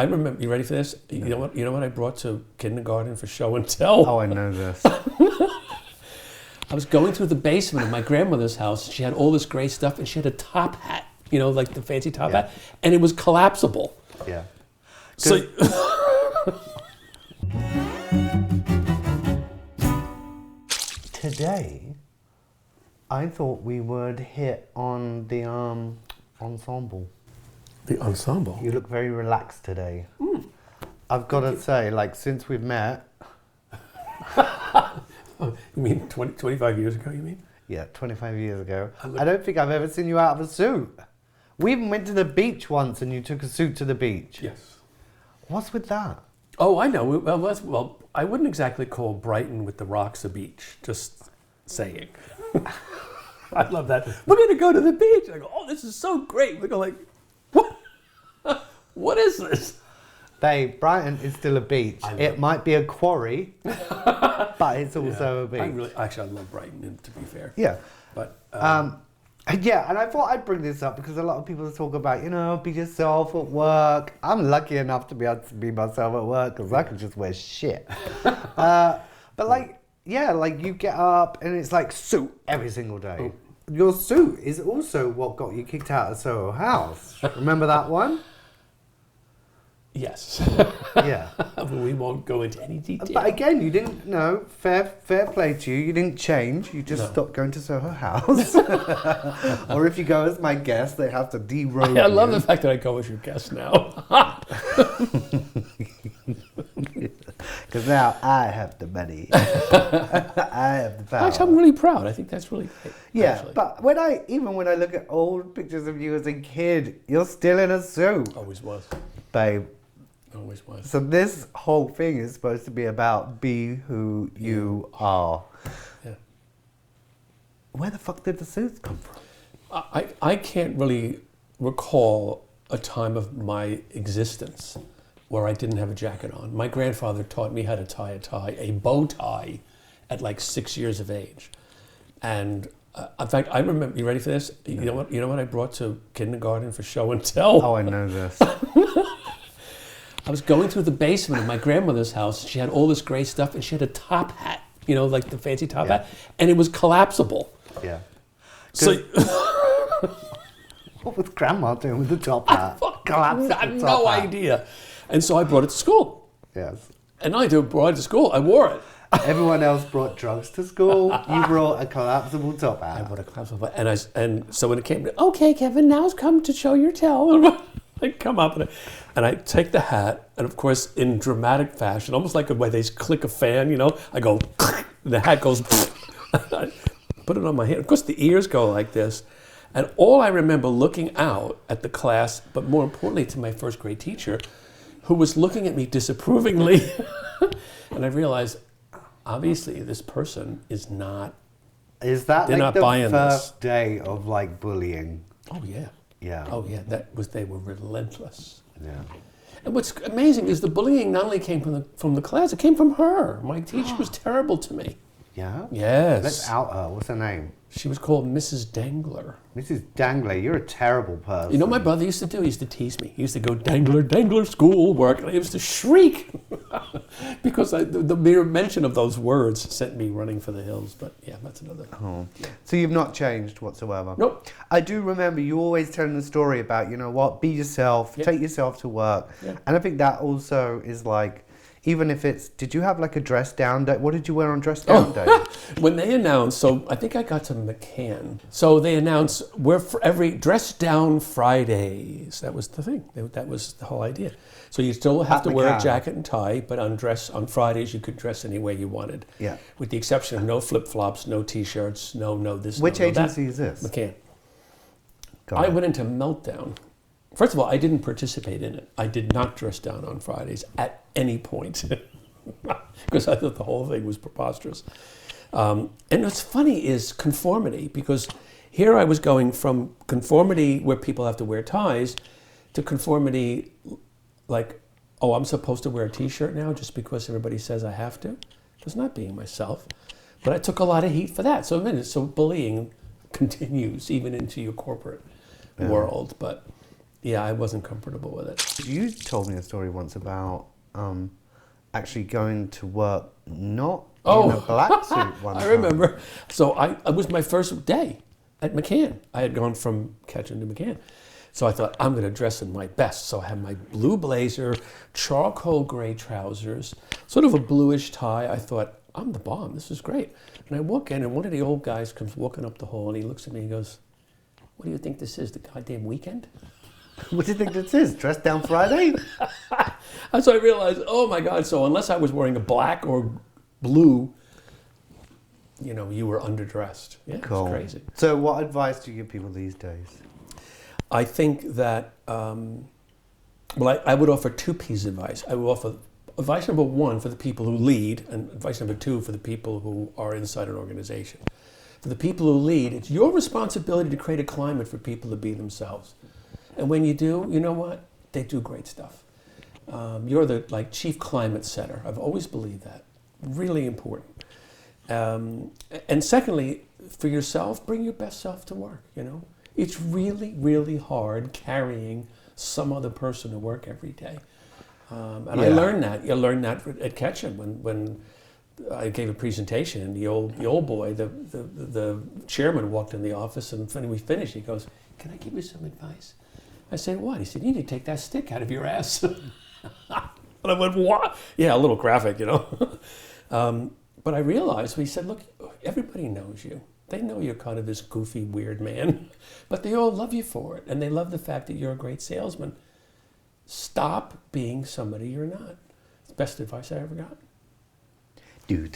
I remember, you ready for this? You know what? You know what I brought to kindergarten for show and tell? Oh, I know this. I was going through the basement of my grandmother's house. She had all this great stuff, and she had a top hat, like the fancy top hat, and it was collapsible. Yeah. So today, I thought we would hit on the ensemble. The ensemble? You look very relaxed today. I've got to say, since we've met... Oh, you mean 25 years ago, you mean? Yeah, 25 years ago. I don't think I've ever seen you out of a suit. We even went to the beach once and you took a suit to the beach. Yes. What's with that? Oh, I know. Well, I wouldn't exactly call Brighton with the rocks a beach. Just saying. I love that. We're going to go to the beach. I go, oh, this is so great. We go like, what? What is this? Babe, Brighton is still a beach. It might be a quarry, but it's also a beach. I love Brighton, to be fair. Yeah. But yeah, and I thought I'd bring this up because a lot of people talk about, be yourself at work. I'm lucky enough to be able to be myself at work because I can just wear shit. But you get up and it's like suit every single day. Oh. Your suit is also what got you kicked out of Soho House. Remember that one? Yes. Yeah. But we won't go into any detail. But again, you didn't know. Fair play to you. You didn't change. You just stopped going to Soho House. Or if you go as my guest, they have to derobe you. I love the fact that I go as your guest now. Because now I have the money. I have the power. Actually, I'm really proud. I think that's really great. Yeah, actually. But when I look at old pictures of you as a kid, you're still in a suit. Always was. Babe. Always was. So this whole thing is supposed to be about be who you are. Yeah. Where the fuck did the suits come from? I can't really recall a time of my existence where I didn't have a jacket on. My grandfather taught me how to tie a bow tie, at 6 years of age. And in fact, I remember, you ready for this? You know what I brought to kindergarten for show and tell? Oh, I know this. I was going through the basement of my grandmother's house. She had all this great stuff, and she had a top hat, like the fancy top hat, and it was collapsible. Yeah. So, what was Grandma doing with the top hat? I have no idea. And so I brought it to school. Yes. And I brought it to school. I wore it. Everyone else brought drugs to school. You brought a collapsible top hat. I brought a collapsible hat. And so when it came to, okay, Kevin, now it's come to show your tell. I come up and I take the hat, and of course, in dramatic fashion, almost like the way they click a fan, I go, and the hat goes, I put it on my hand. Of course, the ears go like this. And all I remember looking out at the class, but more importantly to my first grade teacher, who was looking at me disapprovingly. And I realized, obviously, this person is not. Is that they're not the buying first day of bullying? Oh yeah. Yeah. Oh yeah. They were relentless. Yeah. And what's amazing is the bullying not only came from the class, it came from her. My teacher was terrible to me. Yeah? Yes. Let's out her. What's her name? She was called Mrs. Dangler. Mrs. Dangler, you're a terrible person. You know what my brother used to do? He used to tease me. He used to go, Dangler, Dangler, schoolwork. And I used to shriek because the mere mention of those words sent me running for the hills. But yeah, that's another. Oh. So you've not changed whatsoever? Nope. I do remember you always telling the story about, be yourself, take yourself to work. Yeah. And I think that also is even if it's, did you have a dress down day? What did you wear on dress down day? When they announced, so I think I got to McCann. So they announced, we're for every dress down Fridays. That was the thing. That was the whole idea. So you still have to wear a jacket and tie, but on Fridays you could dress any way you wanted. Yeah. With the exception of no flip-flops, no T-shirts, no this, Which no agency that. is this? McCann. I went into Meltdown. First of all, I didn't participate in it. I did not dress down on Fridays at any point because I thought the whole thing was preposterous. And what's funny is conformity, because here I was going from conformity where people have to wear ties to conformity I'm supposed to wear a T-shirt now just because everybody says I have to. It was not being myself. But I took a lot of heat for that. So bullying continues even into your corporate world. But Yeah, I wasn't comfortable with it. You told me a story once about actually going to work not in a black suit one time. I remember. So it was my first day at McCann. I had gone from Ketchum to McCann. So I thought, I'm going to dress in my best. So I had my blue blazer, charcoal gray trousers, sort of a bluish tie. I thought, I'm the bomb. This is great. And I walk in, and one of the old guys comes walking up the hall, and he looks at me and goes, what do you think this is, the goddamn weekend? What do you think this is? Dress Down Friday? And so I realized, oh my God, so unless I was wearing a black or blue, you know, you were underdressed. Yeah, Cool. It's crazy. So what advice do you give people these days? I think that, I would offer two pieces of advice. I would offer advice number one for the people who lead, and advice number two for the people who are inside an organization. For the people who lead, it's your responsibility to create a climate for people to be themselves. And when you do, you know what? They do great stuff. You're the chief climate setter. I've always believed that. Really important. And secondly, for yourself, bring your best self to work, you know? It's really, really hard carrying some other person to work every day. I learned that. You learned that at Ketchum when I gave a presentation, and the old boy, the chairman, walked in the office, and when we finished, he goes, "Can I give you some advice?" I said, "What?" He said, "You need to take that stick out of your ass." And I went, "What?" Yeah, a little graphic, you know. But I realized, he said, "Look, everybody knows you. They know you're kind of this goofy, weird man, but they all love you for it, and they love the fact that you're a great salesman. Stop being somebody you're not." It's the best advice I ever got. Do.